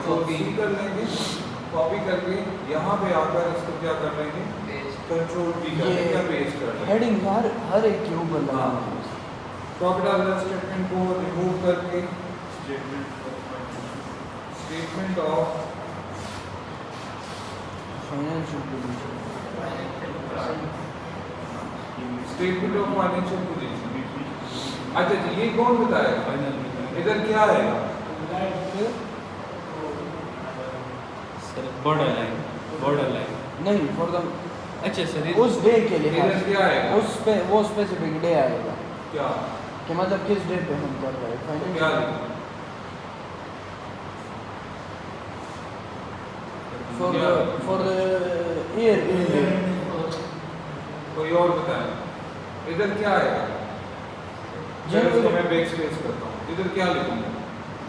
Control C कर लेंगे, copy करके यहाँ पे आकर इसको क्या कर लेंगे, कंट्रोल भी कर लेंगे या पेस्ट कर लेंगे। हेडिंग हर एक के ऊपर लगाना है। प्रॉफिट एंड लॉस स्टेटमेंट को रिमूव करके statement of financial position, statement of financial position. अच्छा जी, ये कौन बताएगा? इधर क्या आएगा? सर बॉर्डर लाइन नहीं फॉर द अच्छा सर उस डे के लिए इधर क्या आएगा? उस पे वो स्पेसिफिक डे आएगा क्या कि मतलब किस डे पे हम कर रहे हैं क्या financial for the year ended. कोई और बताए? इधर क्या आएगा? चलो इसको मैं बैक स्पेस करता हूँ। इधर क्या लिखूंगा?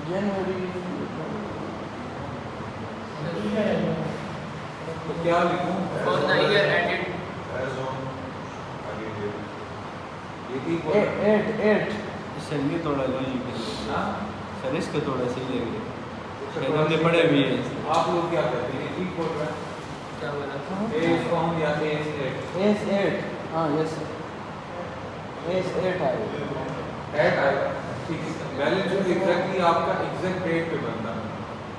जनवरी तो क्या लिखूं? For the year ended ये ठीक बोला? 8 सर ये थोड़ा लॉजिक है हाँ? सर, इसका थोड़ा सही लगेगा। शायद हमने पढ़े भी है। आप लोग क्या कहते हैं? ये ठीक बोल रहा है? क्या बोला था? A is found या A is 8? S8 हाँ यस S8 आएगा। 8 आएगा, ठीक है। बैलेंस शीट एग्जैक्टली आपका एग्जैक्ट डेट पे बनता है।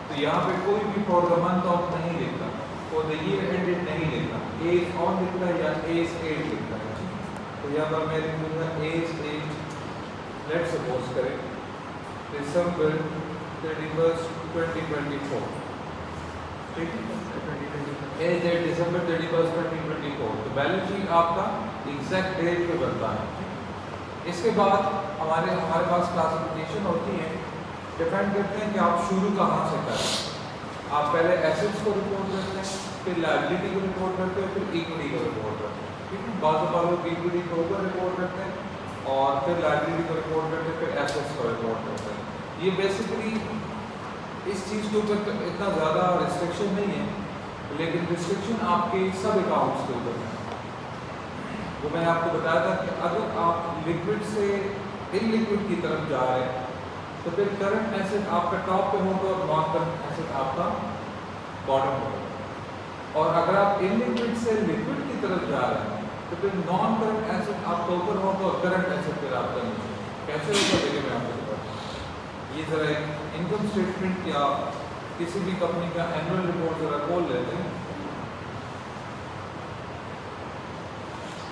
तो यहाँ पे कोई भी फॉर द मंथ ऑफ नहीं लिखता, फॉर द ईयर एंडेड नहीं लिखता, A is on लिखता है या A is 8 लिखता है। तो यहाँ पर मैं लिखूंगा A is 8, लेट्स सपोज करें दिसंबर 31 2024, ठीक है। A is 8 दिसंबर 31 2024। तो बैलेंस शीट आपका एग्जैक्ट डेट पे बनता है। इसके बाद हमारे पास क्लासिफिकेशन होती है, डिपेंड करते हैं कि आप शुरू कहाँ से करें। आप पहले एसेट्स को रिपोर्ट करते हैं, फिर लायबिलिटी को रिपोर्ट करते हैं, फिर इक्विटी को रिपोर्ट करते हैं, ठीक है। बाद लोग इक्विटी को ऊपर रिपोर्ट करते हैं और फिर लायबिलिटी को रिपोर्ट करते हैं, फिर एसेट्स को रिपोर्ट करते हैं। ये बेसिकली इस चीज़ के ऊपर इतना ज़्यादा रिस्ट्रिक्शन नहीं है, लेकिन रिस्ट्रिक्शन आपके सब अकाउंट्स के ऊपर है। वो मैंने आपको बताया था कि अगर आप लिक्विड से इनलिक्विड की तरफ जा रहे हैं तो फिर करंट एसेट आपका टॉप पे होगा और नॉन करंट एसेट आपका बॉटम होगा। और अगर आप इनलिक्विड से लिक्विड की तरफ जा रहे हैं तो फिर नॉन करंट एसेट आपका ऊपर होगा और करंट एसेट फिर आपका नीचे। कैसे होगा देखिए मैं आपको बताता हूँ। ये ज़रा एक इनकम स्टेटमेंट या किसी भी कंपनी का एनुअल रिपोर्ट ज़रा खोल लेते हैं।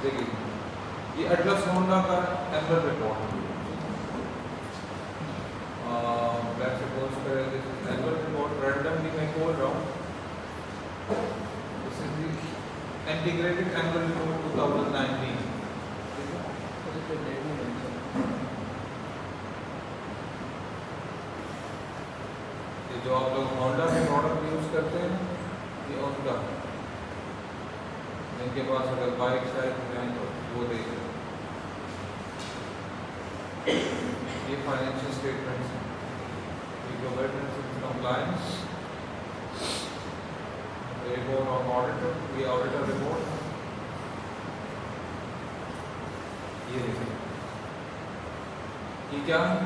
देखिए ये एटलस होंडा का एनुअल रिपोर्ट है। let's suppose this is annual report, randomly मैं खोल रहा हूँ। This is the integrated annual report 2019। ये जो आप लोग होंडा के प्रोडक्ट यूज करते हैं ये उनका, जिनके पास अगर बाइक शायद हैं तो वो देखें। ये फाइनेंशियल स्टेटमेंट्स हैं, compliance, report of auditor, the auditor report, ये देखिए ये क्या है?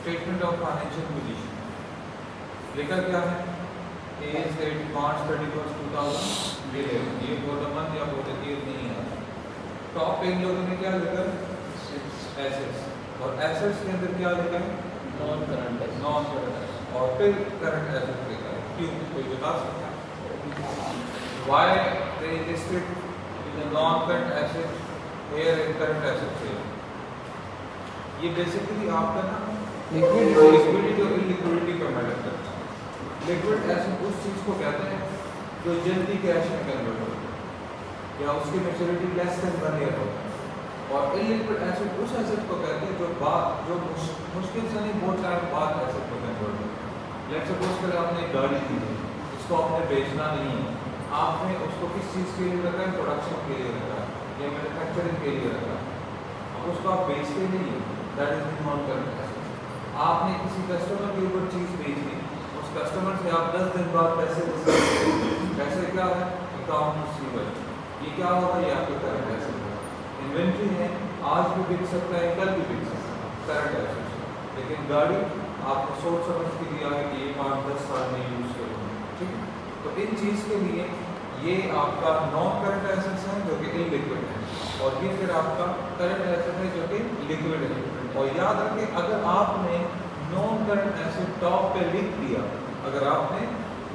Statement of financial position. लिखा क्या है? As date March 31 2011। ये फॉर द मंथ या फॉर द ईयर नहीं है। टॉप पे इन लोगों ने क्या लिखा है? एसेट्स। और एसेट्स के अंदर क्या लिखा है? नॉन करंट और फिर करंट एसेट लिखा है। क्यों? कोई बता सकता है? Why they listed the non-current asset here in current asset here? ये बेसिकली आपका ना लिक्विडिटी और इलिक्विडिटी पर मैटर करता है। लिक्विड एसेट उस चीज़ को कहते हैं जो जल्दी कैश में कन्वर्ट होता है या उसकी मैच्योरिटी लेस देन 1 ईयर होता है। और इलिक्विड एसेट उस एसेट को कहते हैं जो मुश्किल से नहीं बहुत टाइम बाद एसेट को कन्वर्ट होता है। लेट्स सपोज करें आपने एक गाड़ी ली है, इसको आपने बेचना नहीं है, आपने उसको किस चीज़ के लिए रखा है? प्रोडक्शन के लिए रखा है या मैन्युफैक्चरिंग के लिए रखा है। अब उसको आप बेचते नहीं है, that is non current asset. आपने किसी कस्टमर के ऊपर चीज़ बेच दी, उस कस्टमर से आप 10 दिन बाद पैसे रिसीव करेंगे। पैसे क्या है? Account receivable. ये क्या होगा? ये आपका करंट एसेट होगा। इन्वेंट्री है, आज भी बिक सकता है, कल भी बिक सकता है, करंट एसेट। लेकिन गाड़ी आपने सोच समझ के दिया है कि ये 5-10 साल में यूज़ तो इन चीज़ के लिए ये आपका नॉन करंट एसेट्स है जो कि इलिक्विड है, और ये फिर आपका करंट एसेट है जो कि लिक्विड है। और याद रखें, अगर आपने नॉन करंट एसेट टॉप पे लिख दिया, अगर आपने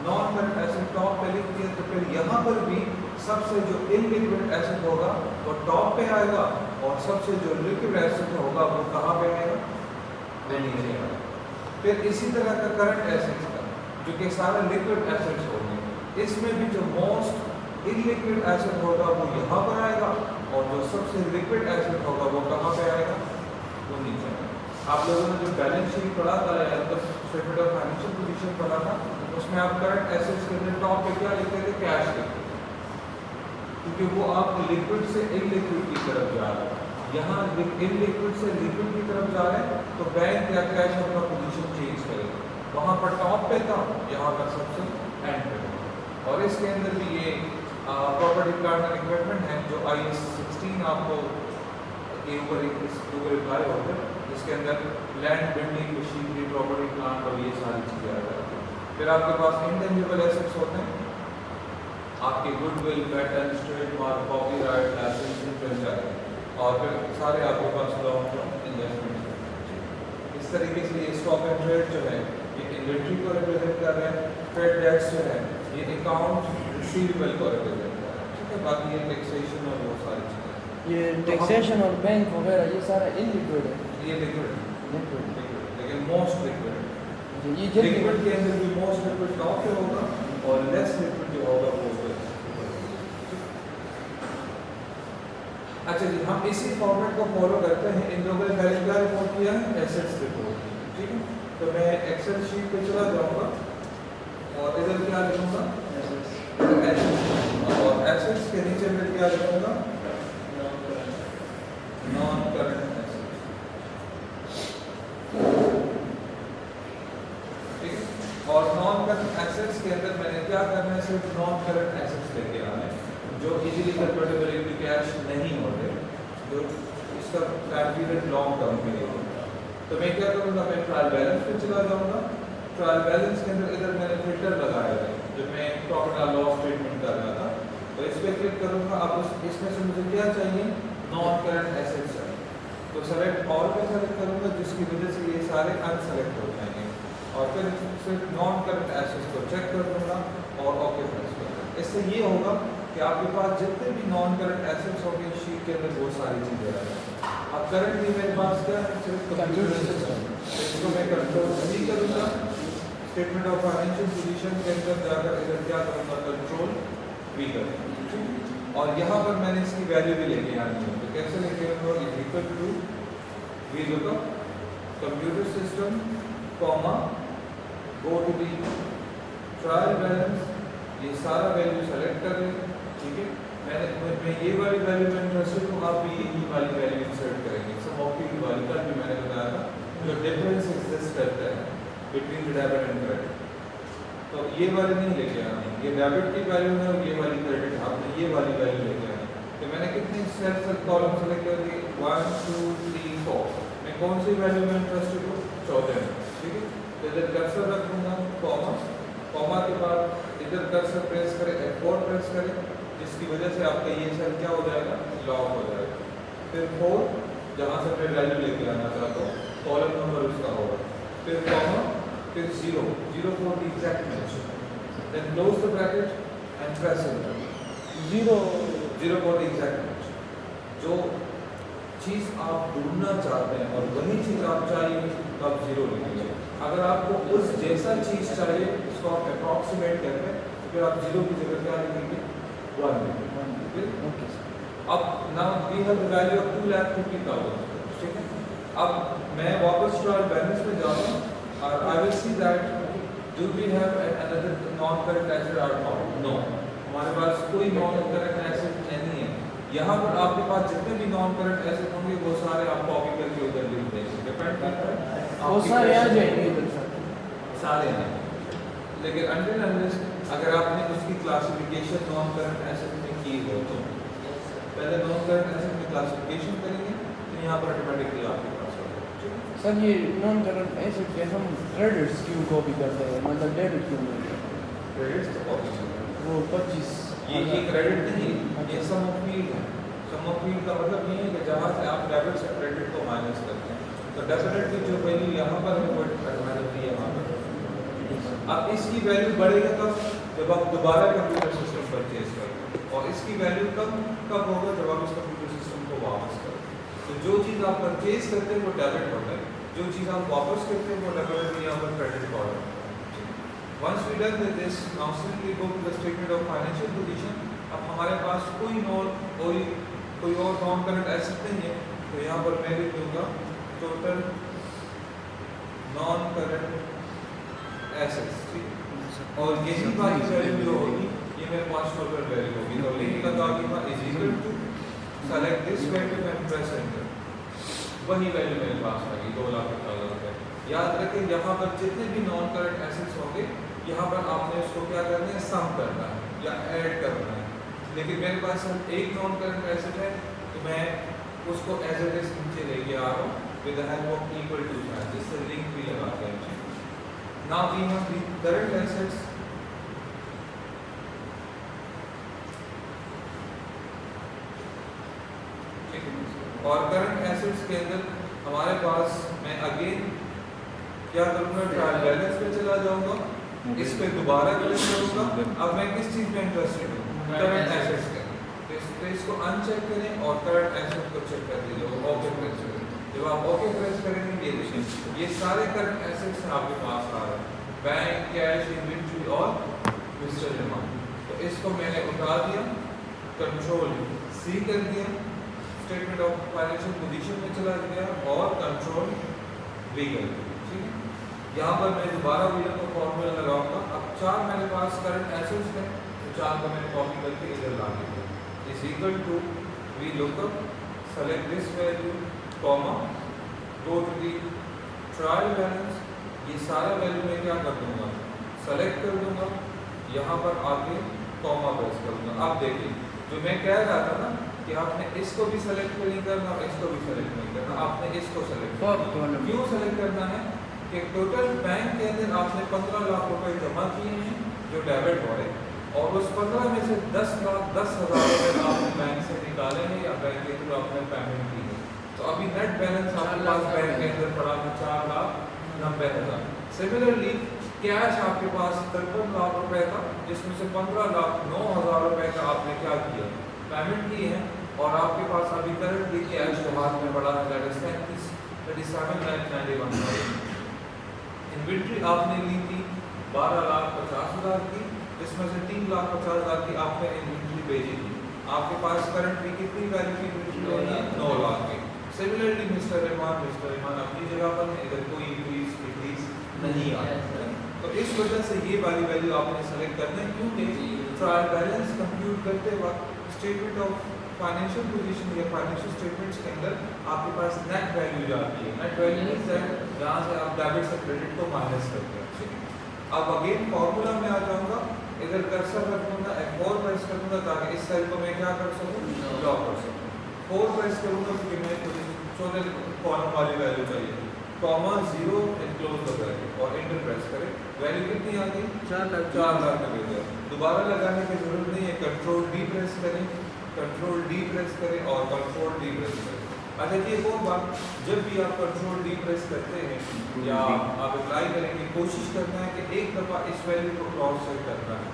नॉन करंट एसेट टॉप पे लिख दिया, तो फिर यहाँ पर भी सबसे जो इलिक्विड एसेट होगा वो टॉप पे आएगा, और सबसे जो लिक्विड एसेट होगा वो कहाँ पे आएगा, वो नीचे आएगा। फिर इसी तरह का करंट एसेट्स का जो कि सारे लिक्विड एसेट्स होंगे, इसमें भी जो मोस्ट इलिक्विड एसेट होगा वो यहाँ पर आएगा, और जो सबसे लिक्विड एसेट होगा वो कहाँ पे आएगा, वो नीचे आएगा। आप लोगों ने जो बैलेंस शीट पढ़ा था या तो स्टेटमेंट ऑफ फाइनेंशियल पोजीशन पढ़ा था, उसमें आप करंट एसेट्स के अंदर टॉप पे क्या लिखते थे, कैश लिखते थे, क्योंकि वो आप लिक्विड से इलिक्विड की तरफ जा रहे हैं। यहाँ इलिक्विड से लिक्विड की तरफ जा रहे हैं, तो बैंक या कैश अपना पोजीशन चेंज करेगा। वहाँ पर टॉप पे था, यहाँ पर सबसे एंड पे था। और इसके अंदर भी ये प्रॉपर्टी प्लांट एंड इक्विपमेंट है जो IAS 16 आपको के ऊपर रिप्लाई होता है, जिसके अंदर land, building, machinery, property plant और ये सारी चीज़ें आ जाती हैं। फिर आपके पास इंटेंजिबल एसेट्स होते हैं, आपके goodwill, pattern, trademark, copyright, licensing, franchise, और फिर सारे आपके पास लॉन्ग टर्म इन्वेस्टमेंट। इस तरीके से ये स्टॉक एंड ट्रेड जो है ये इन्वेंट्री को रिप्रेजेंट कर रहे हैं। ट्रेड डेट्स जो है ये अकाउंट रिसीवेबल को रिप्रेजेंट कर रहे हैं, ठीक है। बाकी ये टैक्सेशन और वो सारी चीज़ें, ये टैक्सेशन और बैंक वगैरह ये सारा इलिक्विड है। ये लिक्विड है, लेकिन मोस्ट लिक्विड है। ये जल्दी लिक्विड के अंदर भी मोस्ट लिक्विड टॉप पे होगा, और लेस लिक्विड जो होगा वो ऊपर। अच्छा जी, हम इसी फॉर्मेट को फॉलो करते हैं। इन लोगों ने पहले क्या रिपोर्ट किया है, एसेट्स रिपोर्ट, ठीक है। तो मैं एक्सेल शीट पे चला जाऊंगा और इधर क्या लिखूंगा, एसेट्स, और एसेट्स के नीचे में क्या लिखूंगा, नॉन करंट एसेट्स, ठीक है। और नॉन करंट एसेट्स के अंदर मैंने क्या करना है, सिर्फ नॉन करंट एसेट्स लेके आना है जो इजीली कन्वर्टेबल इनटू कैश नहीं होते, जो इसका टाइम पीरियड लॉन्ग टर्म के लिए होता है। तो मैं क्या करूँगा, मैं ट्रायल बैलेंस पे चला जाऊँगा। ट्रायल बैलेंस के अंदर इधर मैंने फिल्टर लगाया है, जब मैं प्रॉफिट और लॉस स्टेटमेंट कर रहा था, तो इस पर क्लिक करूँगा। अब इसमें से मुझे क्या चाहिए, नॉन करंट एसेट्स चाहिए, तो सेलेक्ट ऑल पे सेलेक्ट करूँगा, जिसकी वजह से ये सारे अनसेलेक्ट हो जाएंगे, और फिर सिर्फ नॉन करंट एसेट्स को चेक कर दूँगा और ओके प्रेस कर दूँगा। इससे ये होगा कि आपके पास जितने भी नॉन करंट एसेट्स होंगे शीट के अंदर वो सारी चीज़ें आ जाएंगी। अब करंटली मेरे पास क्या है, सिर्फ कंप्यूटर सिस्टम, इसको मैं कंट्रोल सी करूँगा। स्टेटमेंट ऑफ फाइनेंशियल पोजीशन के अंदर जाकर इधर क्या करूँगा, कंट्रोल वी करूँगा, और यहाँ पर मैंने इसकी वैल्यू भी लेके आनी है। तो कैसे लेके आऊँगा, is equal to V lookup computer system comma go to the trial balance, ये सारा वैल्यू सेलेक्ट कर लें, ठीक है। मैं ये वाली वैल्यू में इंटरेस्टेड हूँ, आप भी यही वाली वैल्यू इंसर्ट करेंगे। सम ऑफ दी वाली का भी मैंने बताया था, जो डिफरेंस एग्जिस्ट करता है between the debit and credit, तो ये वाली नहीं लेके आनी, ये डेबिट की वैल्यू है और ये वाली क्रेडिट, आपने ये वाली वैल्यू लेके आनी। तो मैंने कितनी सेल्स और कॉलम सेलेक्ट कर दिए, 1 2 3 4, मैं कौन सी वैल्यू में इंटरेस्टेड हूँ, 14 में, ठीक है। तो इधर कर्सर रख दूँगा, कॉमा, कॉमा के बाद इधर कर्सर प्रेस करें, F4 प्रेस करें, जिसकी वजह से आपका ये सेल क्या हो जाएगा, लॉक हो जाएगा। फिर 4, जहाँ से मैं वैल्यू लेके आना चाहता हूँ, कॉलम नंबर उसका होगा, फिर कॉमा, फिर 0 0 for the exact match, then close the bracket and press enter. 0 for the exact match, जो चीज़ आप ढूंढना चाहते हैं और वही चीज़ आप चाहिए, तो आप 0 लिखेंगे। अगर आपको उस जैसा चीज़ चाहिए, इसको आप अप्रॉक्सीमेट करते हैं, तो फिर आप 0 की जगह क्या लिखेंगे, 1 लिखेंगे। अब now we have the value of 2,50,000, ठीक है। अब मैं वापस ट्रायल बैलेंस में जाऊँगा और I will see that do we have another non current asset और नॉट, नो, हमारे पास कोई नॉन करंट एसेट नहीं है। यहाँ पर आपके पास जितने भी नॉन करंट एसेट होंगे वो सारे आप कॉपी करके उधर लिख देंगे, डिपेंड करता है वो सारे आ जाएंगे इधर सारे हैं। लेकिन अनटिल अनलेस अगर आपने उसकी क्लासिफिकेशन नॉन करंट एसेट में की हो, तो पहले नॉन करंट एसेट में क्लासिफिकेशन करेंगे, तो यहाँ पर ऑटोमेटिकली आपके पास होगा, ठीक है। सर ये नॉन करंट एसेट के हम क्रेडिट्स क्यों कॉपी करते हैं, मतलब डेबिट क्यों नहीं? क्रेडिट्स तो कॉपी वो 25 ये क्रेडिट नहीं है, ये सम ऑफ फील्ड है। सम ऑफ फील्ड का मतलब ये है कि जहाँ से आप डेबिट से क्रेडिट को माइनस करते हैं, तो डेफिनेटली जो वैल्यू यहाँ पर है वो ऑटोमेटिकली यहाँ पर। अब इसकी वैल्यू बढ़ेगा तब जब आप दोबारा कंप्यूटर सिस्टम परचेज करेंगे, और इसकी वैल्यू कब होगा जब आप इस कंप्यूटर सिस्टम को वापस करेंगे। तो जो चीज़ आप परचेज करते हैं वो डेबिट होता है, जो चीज़ आप वापस करते हैं वो डेफिनेटली यहाँ पर क्रेडिट होता है। Once we done with this, now simply go to the statement of financial position. अब हमारे पास कोई और नॉन करंट एसेट नहीं है, तो यहाँ पर मैं लिख दूंगा टोटल नॉन करंट एसेट्स, ठीक। और यही वाली वैल्यू जो होगी ये मेरे पास टोटल वैल्यू होगी, तो लिख लगा दूंगा is equal to select this value and press enter. वही वैल्यू मेरे पास आ गई 2,50,000। याद रखें यहाँ पर जितने भी नॉन करंट एसेट्स होंगे यहाँ पर आपने उसको क्या करना है, सम करना है या ऐड करना है। लेकिन मेरे पास सिर्फ एक नॉन करंट एसेट है, तो मैं उसको एज इट इज नीचे लेके आ रहा हूँ with the help of equal to sign, जिससे लिंक भी लगाते हैं। Now we have the current assets, और करंट एसेट्स के अंदर हमारे पास मैं अगेन क्या करूँगा, ट्रायल बैलेंस पे चला जाऊँगा, इस पे दोबारा क्लिक करूँगा। अब मैं किस चीज़ में इंटरेस्टेड हूँ, करंट एसेट्स के। तो इसको अनचेक करें और करंट एसेट को चेक कर दीजिए, ओके प्रेस करें। जब आप ओके प्रेस करेंगे ये देखिए ये सारे करंट एसेट्स आपके पास आ रहे हैं, बैंक, कैश, इन्वेंट्री और मिस्टर डिमांड। तो इसको मैंने उठा दिया, कंट्रोल सी कर दिया, स्टेटमेंट ऑफ फाइनेंशियल पोजीशन में चला गया और कंट्रोल वी कर दिया, ठीक है। यहाँ पर मैं दोबारा वीलर का फॉर्मूला लगाऊंगा। अब 4 मेरे पास करंट एसेट्स हैं, तो 4 को मैंने कॉपी करके इधर ला दिया। Is equal to V lookup select this value comma go to the trial balance. ये सारा वैल्यू मैं क्या कर दूंगा, सेलेक्ट कर दूंगा, यहाँ पर आके कॉमा प्रेस करूँगा। अब देखिए जो मैं कह रहा था ना कि आपने इसको भी सेलेक्ट नहीं करना, इसको भी सेलेक्ट नहीं करना, आपने इसको सेलेक्ट करना। क्यों सेलेक्ट करना है कि टोटल बैंक के अंदर आपने 15 लाख रुपए जमा किए हैं जो डेबिट हो रहे, और उस 15 में से 10,10,000 रुपए आपने बैंक से निकाले हैं या बैंक के थ्रू आपने पेमेंट की है। तो अभी नेट बैलेंस आपके पास बैंक के अंदर पड़ा है 4,90,000। सिमिलरली कैश आपके पास 53 लाख रुपए था, जिसमें से 15,09,000 रुपए का आपने क्या किया, पेमेंट की है, और आपके पास अभी करंटली कैश जो हाथ में पड़ा है 37,91,000। इन्वेंट्री आपने ली थी 12,50,000 की, जिसमें से 3,50,000 की आपने इन्वेंट्री भेजी थी। आपके पास करंटली कितनी वैल्यू की इन्वेंट्री होनी है, 9 लाख की। सिमिलरली मिस्टर रहमान अपनी जगह पर है, इधर कोई इंक्रीज डिक्रीज नहीं आया। तो इस वजह से ये वाली वैल्यू आपने सेलेक्ट करना है, क्योंकि ट्रायल बैलेंस कंप्यूट करते वक्त स्टेटमेंट ऑफ फाइनेंशियल पोजीशन या फाइनेंशियल स्टेटमेंट्स के अंदर आपके पास नेट वैल्यू जाती है। नेट वैल्यू मींस दैट जहाँ से आप डेबिट से क्रेडिट को माइनस करते हैं, ठीक है। अब अगेन फॉर्मूला में आ जाऊँगा, इधर कर्सर रख दूँगा, F4 प्रेस कर दूँगा ताकि इस सेल को मैं क्या कर सकूँ, लॉक कर सकूँ। 4 प्रेस करूँगा क्योंकि मैं चौथे कॉलम वाली वैल्यू चाहिए, कॉमा 0 एनक्लोज द वैल्यू और एंटर प्रेस करें। वैल्यू कितनी आ गई, 4 लाख लगे गए। दोबारा लगाने की जरूरत नहीं है, कंट्रोल डी प्रेस करें, कंट्रोल डी प्रेस करें और कंट्रोल डी प्रेस करें। अच्छा जी एक और बात, जब भी आप कंट्रोल डी प्रेस करते हैं या आप अप्लाई करेंगे, कोशिश करना है कि एक दफ़ा इस वैल्यू को क्रॉस चेक करना है।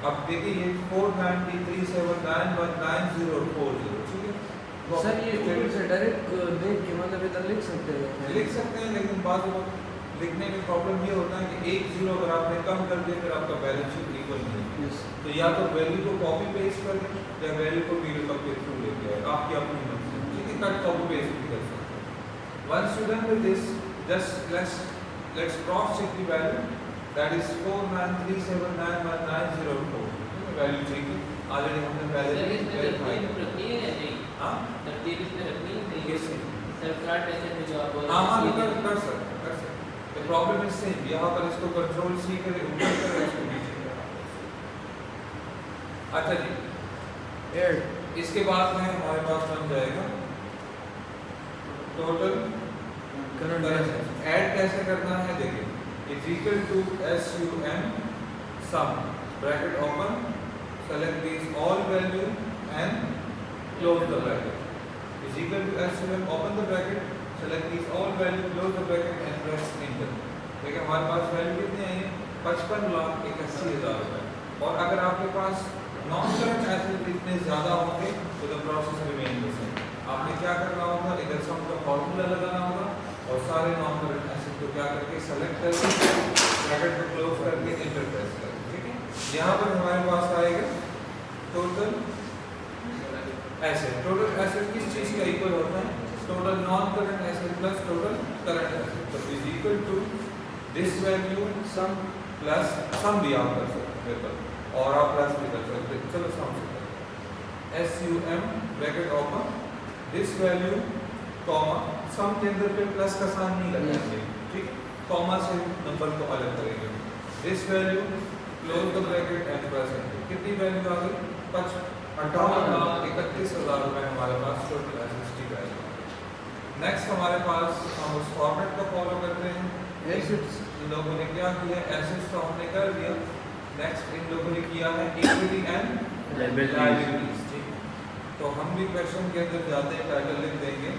अब देखिए ये 493,791,9040, ठीक है। सर ये ऊपर से डायरेक्ट देख के मतलब इधर लिख सकते हैं, लेकिन बाद में लिखने में प्रॉब्लम ये होता है कि एक जीरो अगर आपने कम कर दिया फिर आपका बैलेंस शीट इक्वल नहीं। तो या तो वैल्यू को कॉपी पेस्ट कर दें या वैल्यू को VLOOKUP के थ्रू लेके आए, आपकी अपनी मर्जी, ठीक है। कट कॉपी पेस्ट भी कर सकते हैं। Once you done with this, just let's cross check the value, that is 493,791,904। Value ठीक है, ऑलरेडी हमने पहले वेरीफाई रखनी है या नहीं? हां तरतीब इसमें रखनी है नहीं? कैसे सरकार ऐसे में जो आप बोल हां कर सकते। The problem is same, यहाँ पर इसको कंट्रोल सी करें, ऊपर करें, इसको नीचे करें। अच्छा जी, ऐड इसके बाद में हमारे पास बन जाएगा टोटल करंट ऐड कैसे करना है देखिए, is equal to SUM sum, bracket open, select these all value and close the bracket is equal to S7 open the bracket, select these all value, close the bracket and press enter। देखिए हमारे पास value कितनी आई है 55,81,000 रुपए। और अगर आपके पास non current asset इतने ज़्यादा होंगे तो the process remain the same. आपने क्या करना होगा, इधर सम का फॉर्मूला लगाना होगा और सारे नॉन करंट एसेट को क्या करके सेलेक्ट करके ब्रैकेट को क्लोज करके एंटर प्रेस करें। ठीक है, यहाँ पर हमारे पास आएगा टोटल एसेट। टोटल एसेट किस चीज़ का इक्वल होता है, total non current asset plus total current asset, तो is equal to this value sum plus sum भी आप कर सकते हैं और आप प्लस भी कर सकते हैं। चलो सम से करें, SUM bracket open this value comma sum के अंदर पे प्लस का साइन नहीं लगना चाहिए, ठीक, कॉमा से नंबर को अलग करेंगे। This value close the bracket and press enter. कितनी वैल्यू आ गई 58,31,000 रुपए हमारे पास टोटल एसेट्स की वैल्यू। नेक्स्ट हमारे पास हम उस फॉर्मेट को फॉलो करते हैं। एसेट्स इन लोगों ने क्या किया, एसेट्स तो हमने कर दिया, नेक्स्ट इन लोगों ने किया है इक्विटी एंड लायबिलिटीज। ठीक, तो हम भी क्वेश्चन के अंदर जाते हैं, टाइटल लिख देंगे,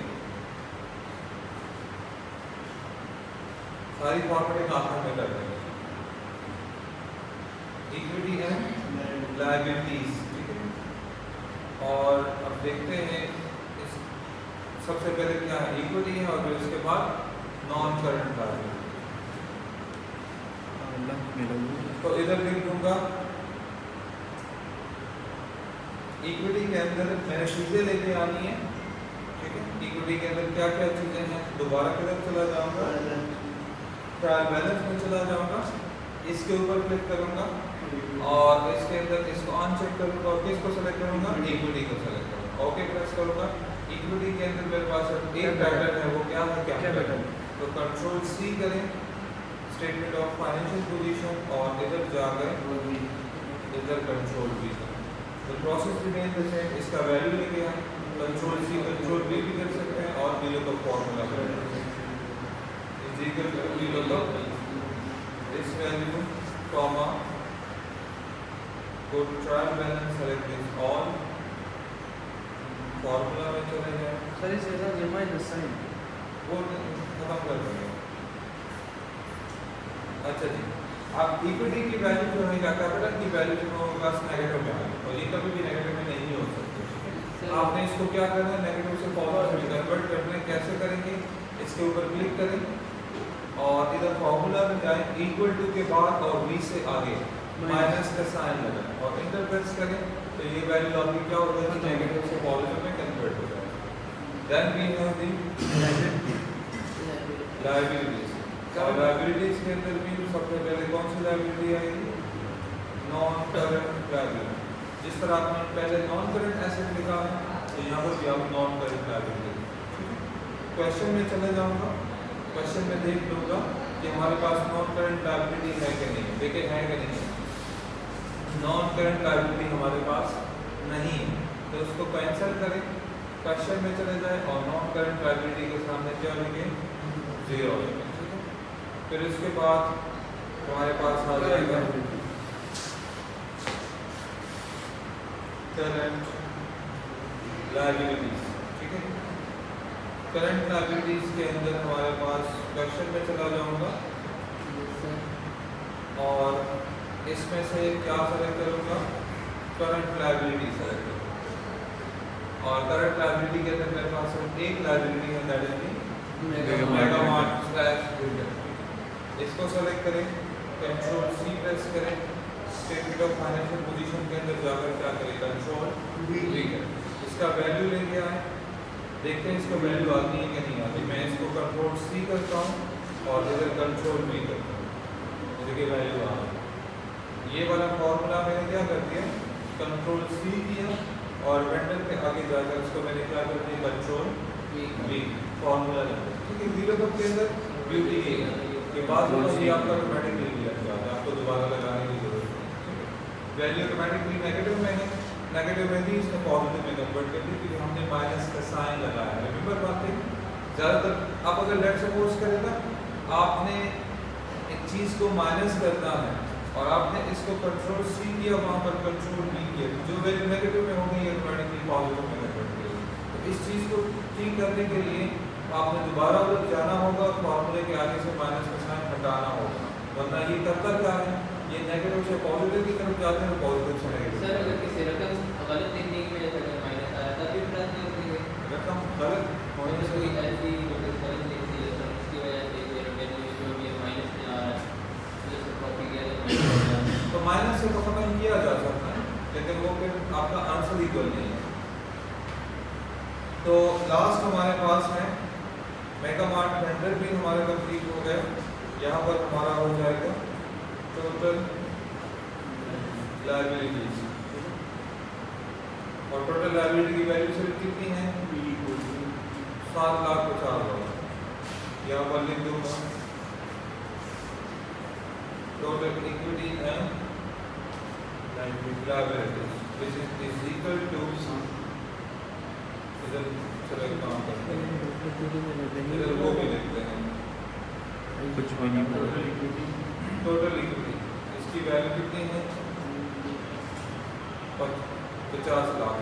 सारी फॉर्मेटिंग आखिर में कर देंगे, इक्विटी एंड लायबिलिटीज। ठीक है, और अब देखते हैं इस सबसे पहले क्या है, इक्विटी है और फिर उसके बाद नॉन करंट लायबिलिटी। तो इधर लिख दूंगा इक्विटी के अंदर मैंने चीजें लेके आनी है। ठीक है, इक्विटी के अंदर क्या क्या चीजें हैं, दोबारा किधर चला जाऊंगा, ट्रायल बैलेंस में चला जाऊंगा, इसके ऊपर क्लिक करूंगा और इसके अंदर इसको ऑन चेक करूंगा और किसको सेलेक्ट करूंगा, इक्विटी को सेलेक्ट करूंगा, ओके प्रेस करूंगा। इक्विटी के अंदर मेरे पास एक पैटर्न है, वो क्या है, कैपिटल, तो कंट्रोल C करें, स्टेटमेंट ऑफ फाइनेंशियल पोजीशन और इधर जा गए इधर कंट्रोल V करें, तो प्रोसेस रिमेन द सेम। इसका वैल्यू लेके आए, कंट्रोल C कंट्रोल V भी कर सकते हैं और बिलो का फॉर्मूला कर सकते हैं, इज इक्वल टू बिलो का इस value comma go to trial balance, select this all, formula में चले जाए, सर इस ऐसा जमा द साइन वो खत्म कर देंगे। अच्छा जी, अब इक्विटी की वैल्यू जो है या कैपिटल की वैल्यू जो है पास नेगेटिव में आएगी और ये कभी भी नेगेटिव में नहीं हो सकती। ठीक है, आपने इसको क्या करना है, नेगेटिव से पॉजिटिव में कन्वर्ट करना है। कैसे करेंगे, इसके ऊपर क्लिक करें और इधर फॉर्मूला में जाएं, इक्वल टू के बाद और V से आगे माइनस का साइन लगाएं और इंटर प्रेस करें, तो ये वैल्यू आपकी क्या हो जाएगी, नेगेटिव से पॉजिटिव में कन्वर्ट हो जाएगी। Then we have the liabilities, और लायबिलिटीज के अंदर भी सबसे पहले कौन सी लायबिलिटी आएगी, नॉन करंट लायबिलिटी। जिस तरह आपने पहले नॉन करंट एसेट लिखा है तो यहाँ पर भी आप नॉन करंट लायबिलिटी। क्वेश्चन में चले जाऊँगा, क्वेश्चन में देख लूँगा कि हमारे पास नॉन करंट लायबिलिटी है कि नहीं, देखिए है कि नहीं, नॉन करंट लायबिलिटी हमारे पास नहीं है, तो उसको कैंसिल करें, क्वेश्चन में चले जाए और नॉन करंट लायबिलिटी के सामने क्या लिखें, 0 लिखें। ठीक है, फिर उसके बाद हमारे पास आ जाएगा करंट लायबिलिटीज। ठीक है, करंट लायबिलिटीज के अंदर हमारे पास क्वेश्चन में चला जाऊंगा और इसमें से क्या सेलेक्ट करूंगा, करंट लायबिलिटी सेलेक्ट करूंगा और करंट लायबिलिटी के अंदर मेरे पास सिर्फ एक लायबिलिटी है, दैट इज इसको सेलेक्ट करें, कंट्रोल C प्रेस करें, स्टेटमेंट ऑफ फाइनेंशियल पोजीशन के अंदर जाकर क्या करें, कंट्रोल V करें, इसका वैल्यू लेके आए, देखते हैं इसका वैल्यू आती है कि नहीं आती। मैं इसको कंट्रोल C करता हूँ और इधर कंट्रोल V करता हूँ, देखिए वैल्यू आ रही। ये वाला फॉर्मूला मैंने क्या कर दिया, कंट्रोल C किया और वेंडर के आगे जाकर उसको मैंने क्या कर दिया, कंट्रोल V फॉर्मूला लगा। ठीक है, VLOOKUP के अंदर ब्यूटी ये है कि बाद में ये आपका ऑटोमेटिकली लग जाता है, आपको दोबारा लगाने की जरूरत नहीं है। वैल्यू ऑटोमेटिकली नेगेटिव में है, नेगेटिव में भी इसने पॉजिटिव में कन्वर्ट कर दी क्योंकि हमने माइनस का साइन लगाया है। रिमेंबर बात है, ज़्यादातर आप अगर लेट सपोज करें ना, आपने एक चीज़ को माइनस करना है और आपने इसको कंट्रोल सी किया, वहाँ पर कंट्रोल बी किया, जो वैल्यू नेगेटिव में होगी ये ऑटोमेटिकली पॉजिटिव में कन्वर्ट हो जाएगी। तो इस चीज़ को ठीक करने के लिए आपने दोबारा उधर जाना होगा, फॉर्मूले के आगे से माइनस का साइन हटाना होगा, वरना ये करता क्या है, ये नेगेटिव से पॉजिटिव की तरफ जाते हैं, पॉजिटिव से नेगेटिव। सर अगर किसी रकम गलत लिखने की वजह से अगर माइनस आया तब भी प्लस नहीं होगी। रकम गलत होने से कोई ऐसी गलत लिख दी है सर, उसकी वजह से ये वैल्यू जो भी माइनस में आ रहा है, जैसे कॉपी किया तो तो माइनस से तो खत्म किया जा सकता है, लेकिन वो फिर आपका आंसर इक्वल नहीं है। तो लास्ट हमारे पास है मेगामार्ट वेंडर भी हमारे कंप्लीट हो गया। यहाँ पर हमारा हो जाएगा टोटल लायबिलिटीज, और टोटल लायबिलिटी की वैल्यू सिर्फ कितनी है, 7,50,000। यहाँ पर लिख दूंगा total equity and liabilities which is equal to, इधर चलो एक काम करते हैं, इधर वो भी लिखते हैं कुछ भी नहीं। टोटल इक्विटी, इसकी वैल्यू कितनी है, 50 लाख।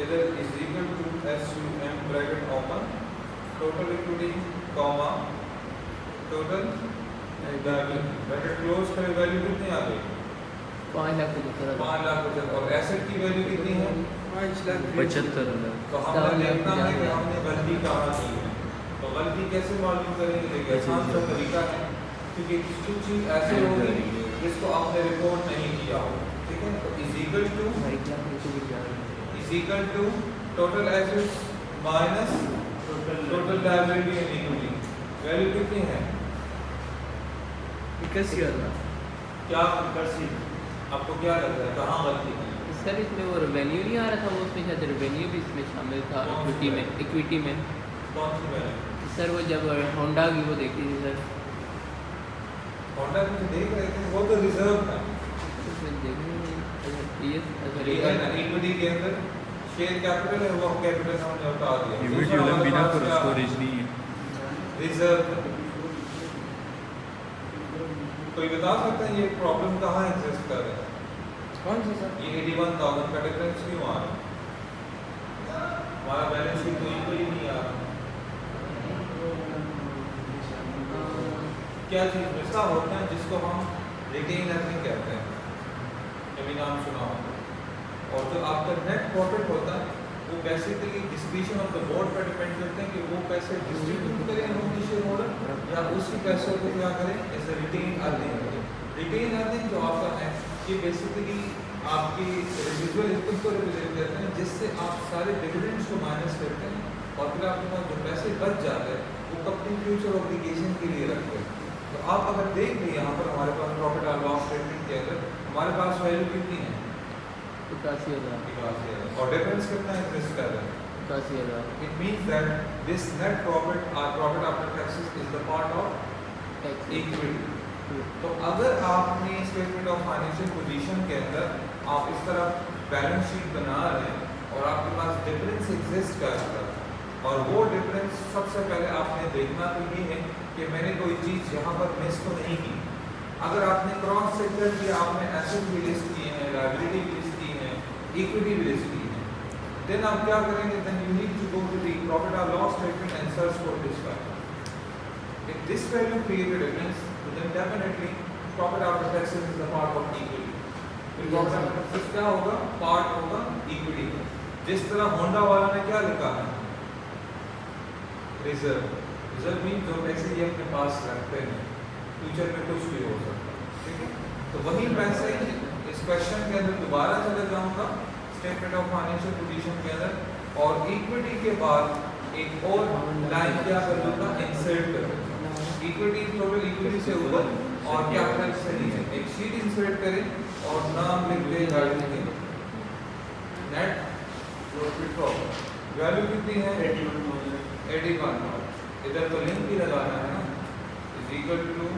इधर is equal to SUM bracket open total equity comma total liability bracket close कर, वैल्यू कितनी आ गई, 5 लाख रुपए सर। 5 लाख रुपए। और एसेट की वैल्यू कितनी है, 75,000। तो हमने देखना है कि हमने गलती कहाँ की है। तो गलती कैसे मालूम करेंगे, देखिए आसान सा तरीका है, क्योंकि कुछ चीज़ ऐसे होगी जिसको आपने रिपोर्ट नहीं किया हो, ठीक है। तो is equal to total assets minus total liability and equity, value कितनी है, 81,000। क्या आपको क्या लगता है कहाँ गलती है? सर इसमें वो रेवेन्यू नहीं आ रहा था, वो उसमें शायद रेवेन्यू भी इसमें शामिल था इक्विटी में। कौन सी वैल्यू? सर वो जब होंडा की वो देखी थी सर, होंडा कुछ देख रहे थे, वो तो रिजर्व है, उसमें देखने ये है ना इक्विटी के अंदर शेयर कैपिटल है, वो कैपिटल हमने हटा दिया, इक्विटी वाला बिना पर स्टोरेज नहीं है, रिजर्व। कोई बता सकता है ये प्रॉब्लम कहाँ एग्जिस्ट कर रहा है? कौन सा सर? ये 81,000 का डिफरेंस क्यों आ रहा है? हमारा बैलेंस शीट तो इक्वल ही नहीं आ रहा। क्या चीज़ ऐसा होता है जिसको हम रिटेन अर्निंग कहते हैं, कभी नाम सुना होगा। और जो आपका नेट प्रॉफिट होता है वो basically distribution of the board पर डिपेंड करते हैं कि वो पैसे डिस्ट्रीब्यूट करें उनके शेयर होल्डर या उसी पैसों को क्या करें, एज रिटेन अर्निंग करें। रिटेन अर्निंग जो आपका है ये बेसिकली आपकी रेजिडुअल इनकम को रिप्रेजेंट करते हैं, जिससे आप सारे डिविडेंड्स को माइनस करते हैं और फिर आपके पास जो पैसे बच जाते हैं वो कंपनी फ्यूचर ऑब्लिगेशन के लिए रखते हैं। तो आप अगर देख लें यहाँ पर हमारे पास प्रॉफिट और लॉस स्टेटमेंट के अंदर हमारे पास वैल्यू कितनी है, 81,000। और डिफरेंस कितना एग्जिस्ट कर रहा है, 81,000। It means that this net profit और profit after taxes is the part of equity. तो अगर आपने स्टेटमेंट ऑफ फाइनेंशियल पोजीशन के अंदर आप इस तरह बैलेंस शीट बना रहे हैं और आपके पास डिफरेंस एग्जिस्ट कर रहा है, और वो डिफरेंस सबसे पहले आपने देखना तो ये है कि मैंने कोई चीज़ यहाँ पर मिस तो नहीं की। अगर आपने क्रॉस चेक कर दिया, आपने एसेट भी लिस्ट किए हैं, लायबिलिटी भी लिस्ट की है, इक्विटी भी लिस्ट की है, देन आप क्या करेंगे, then you need to go to the profit और loss statement and search for this value. If this value create a difference then definitely profit after taxes is the part of equity। फिर profit after taxes क्या होगा, part होगा equity का। जिस तरह Honda वाला ने क्या लिखा है, रिजर्व। रिजर्व मीन जो पैसे ये अपने पास रखते हैं, फ्यूचर में कुछ भी हो सकता है, ठीक है। तो वही पैसे इस क्वेश्चन के अंदर दोबारा चले जाऊंगा स्टेटमेंट ऑफ फाइनेंशियल पोजीशन के अंदर, और इक्विटी के बाद एक और लाइन क्या कर दूंगा, इंसर्ट कर दूंगा। इक्विटी टोटल इक्विटी से ऊपर और कैपिटल से नीचे एक शीट इंसर्ट करें और नाम लिख दें गाड़ी के नेट प्रॉफिट वैल्यू कितनी है, 81,000। इधर तो लिंक भी लगाना है ना, is equal to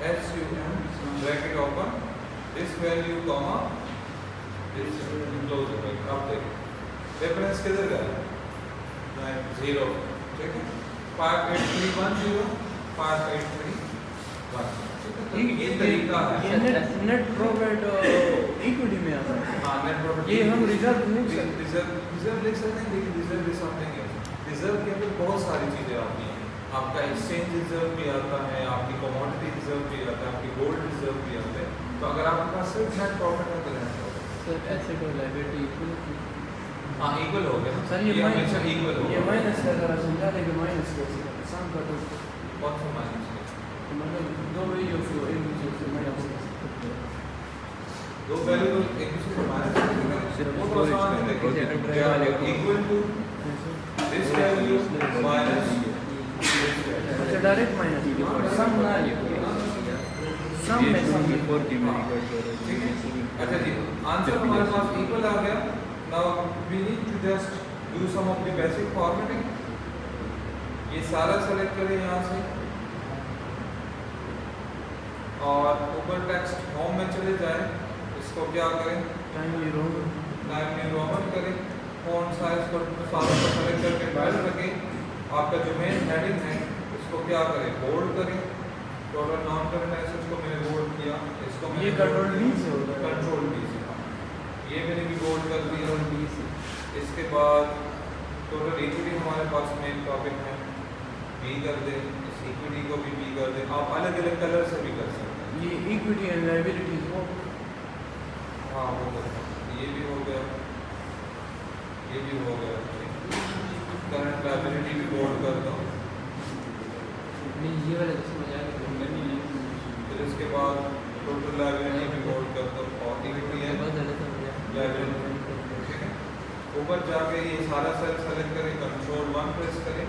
SUM bracket open this value comma this close bracket. अब देखिए रेफरेंस किधर गया, 0, ठीक है। 58310 583 तो ये तरीका है। ये नेट प्रॉफिट इक्विटी में आता है। हाँ, नेट प्रॉफिट ये हम रिजर्व नहीं लिख सकते। रिजर्व लिख सकते हैं, लेकिन reserve is something else. Reserve के अंदर बहुत सारी चीज़ें आती हैं। आपका एक्सचेंज रिजर्व भी आता है, आपकी कमोडिटी रिजर्व भी आता है, आपकी गोल्ड रिजर्व भी आता है। तो अगर आपके पास सिर्फ नेट प्रॉफिट है तो नेट प्रॉफिट। सर एसेट और लायबिलिटी इक्वल। हाँ, इक्वल हो गया सर ये हमेशा इक्वल हो ये गया। माइनस का जरा समझा दें कि माइनस कैसे करें। सम का तो कौन सा माइनस है? मतलब दो वैल्यू को एक दूसरे से माइनस कर सकते हैं। दो वैल्यू तो एक दूसरे से माइनस करेंगे, वो तो आसान है। देखिए क्या equal to this value minus अच्छा डायरेक्ट माइनस सम ना सम में सम ठीक है। अच्छा जी, आंसर हमारे पास इक्वल आ गया। Now we need to just do some of the basic formatting. ये सारा सेलेक्ट करें यहाँ से और ऊपर टेक्स्ट होम में चले जाएं। इसको क्या करें, टाइम ये रोम टाइम न्यू रोमन करें, फॉन्ट साइज को सारा को सेलेक्ट करके 12 रखें। आपका जो मेन हेडिंग है इसको क्या करें, बोल्ड करें। टोटल नॉन करंट एसेट्स को मैंने बोल्ड किया, इसको ये कंट्रोल डी से होता है। कंट्रोल डी से, ये मैंने भी बोल्ड कर दिया। इसके बाद टोटल इक्विटी हमारे पास मेन टॉपिक है, बी कर दें। इस इक्विटी को भी बी कर दें। आप अलग अलग कलर से भी कर सकते हैं। ये इक्विटी एंड लायबिलिटीज वो हाँ हो गया, ये भी हो गया, ये भी हो गया। करंट लायबिलिटी भी बोल्ड कर दो। नहीं ये वाला तो समझ आ गया, नहीं नहीं फिर इसके बाद टोटल लायबिलिटी भी बोल्ड कर दो और इक्विटी है बहुत ज़्यादा समझ आ गया। लायबिलिटी। ठीक है, ऊपर जाके ये सारा सेल सेलेक्ट करें, कंट्रोल 1 प्रेस करें,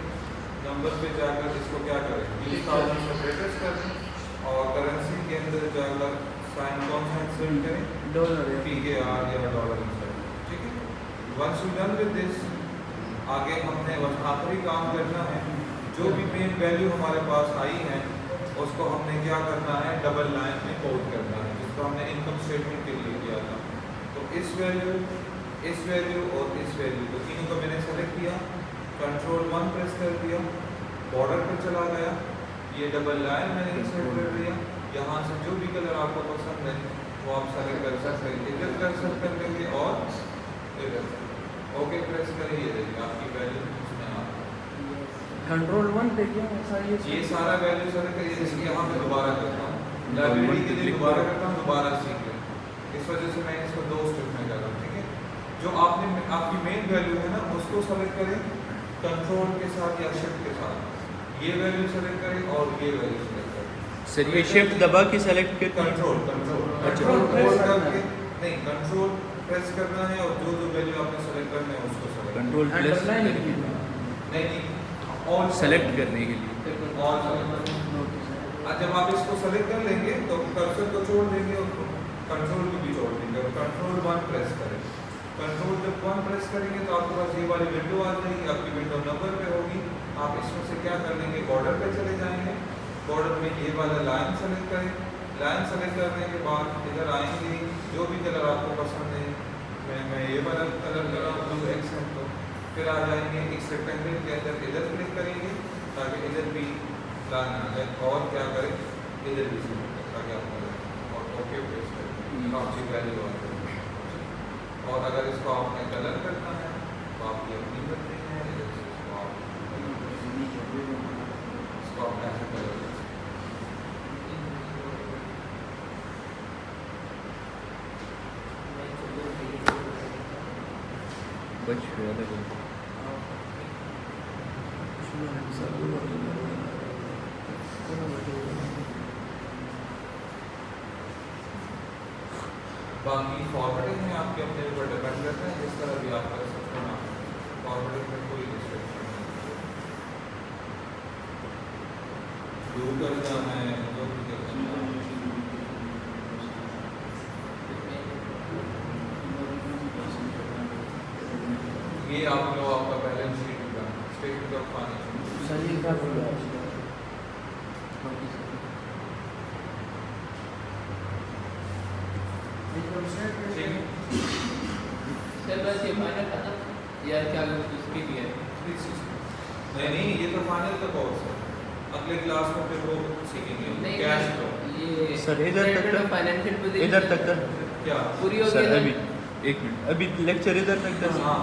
नंबर पे जाकर इसको क्या करें, 20,000 सेपरेटर्स कर दें और करेंसी के अंदर जाकर साइन कौन सा इंसर्ट करें, डॉलर है। PKR या डॉलर इंसर्ट। ठीक है, once you done with this, आगे हमने बस आखिरी काम करना है। जो भी मेन वैल्यू हमारे पास आई है उसको हमने क्या करना है, डबल लाइन में कोड करना है, जिसको हमने इनकम स्टेटमेंट के लिए किया था। तो इस वैल्यू और इस वैल्यू तो तीनों को मैंने सेलेक्ट किया, कंट्रोल 1 प्रेस कर दिया, बॉर्डर पर चला गया, ये डबल लाइन मैंने इंसर्ट कर दिया। यहाँ से जो भी कलर आपको पसंद है वो आप सेलेक्ट कर सकते हैं, इधर कर सकते हैं और इधर। ओके प्रेस करें, ये देखिए आपकी वैल्यू इसमें आ गई। कंट्रोल 1 पे क्या ऐसा ये सारा वैल्यू सेलेक्ट करिए। इसकी यहाँ पे दोबारा करता हूँ, लायबिलिटी के लिए दोबारा करता हूँ, दोबारा सीख लें। इस वजह से मैं इसको 2 स्टेप में कर रहा हूँ। ठीक है, जो आपने आपकी मेन वैल्यू है ना उसको सेलेक्ट करें कंट्रोल के साथ या शिफ्ट के साथ। ये वैल्यू सेलेक्ट करें और ये वैल्यू सेलेक्ट करें। सर ये शिफ्ट दबा के सेलेक्ट कर कंट्रोल प्रेस करके नहीं, कंट्रोल प्रेस करना है और जो जो वैल्यू आपने सेलेक्ट करना है उसको सेलेक्ट कंट्रोल प्लस अंडरलाइन की नहीं ऑल सेलेक्ट करने के लिए। ऑल। जब आप इसको सेलेक्ट कर लेंगे तो कर्सर को छोड़ देंगे और कंट्रोल को भी छोड़ देंगे और कंट्रोल 1 प्रेस करें। कंट्रोल जब 1 प्रेस करेंगे तो आपके पास ये वाली विंडो आ जाएगी, आपकी विंडो नंबर पे होगी। आप इसमें से क्या कर लेंगे, बॉर्डर पे चले जाएंगे, बॉर्डर में ये वाला लाइन सेलेक्ट करें। लाइन सेलेक्ट करने के बाद इधर आएंगे, जो भी कलर आपको पसंद है, मैं ये वाला कलर कर रहा हूँ ब्लू एक्सेंट को। फिर आ जाएंगे इस रेक्टेंगल के अंदर, इधर क्लिक करेंगे ताकि इधर भी लाइन आ जाए और क्या करें, इधर भी सिलेक्ट करें ताकि आप करें और ओके प्रेस करें, आपकी वैल्यू आ जाए। और अगर इसको आपने कलर करना है तो आप ये अपनी करते हैं, इधर से इसको आप ऐसे कलर कर सकते बच गया था। बाकी फॉर्मेटिंग में आपके अपने ऊपर डिपेंड करता है, जिस तरह भी आप कर सकते हैं। फॉर्मेटिंग में कोई रिस्ट्रिक्शन नहीं है, दूर करना है जो भी करना है। ये आप लोग आपका बैलेंस शीट का स्टेटमेंट ऑफ फाइनेंस सही का सर बस ये फाइनल खत्म यार, क्या इसकी भी है? नहीं ये तो फाइनल का कोर्स है। अगले क्लास में फिर वो सीखेंगे नहीं कैश फ्लो। ये सर, इधर तक कर। फाइनेंशियल इधर तक कर। क्या पूरी हो सर गई अभी एक मिनट, अभी लेक्चर इधर तक कर। हाँ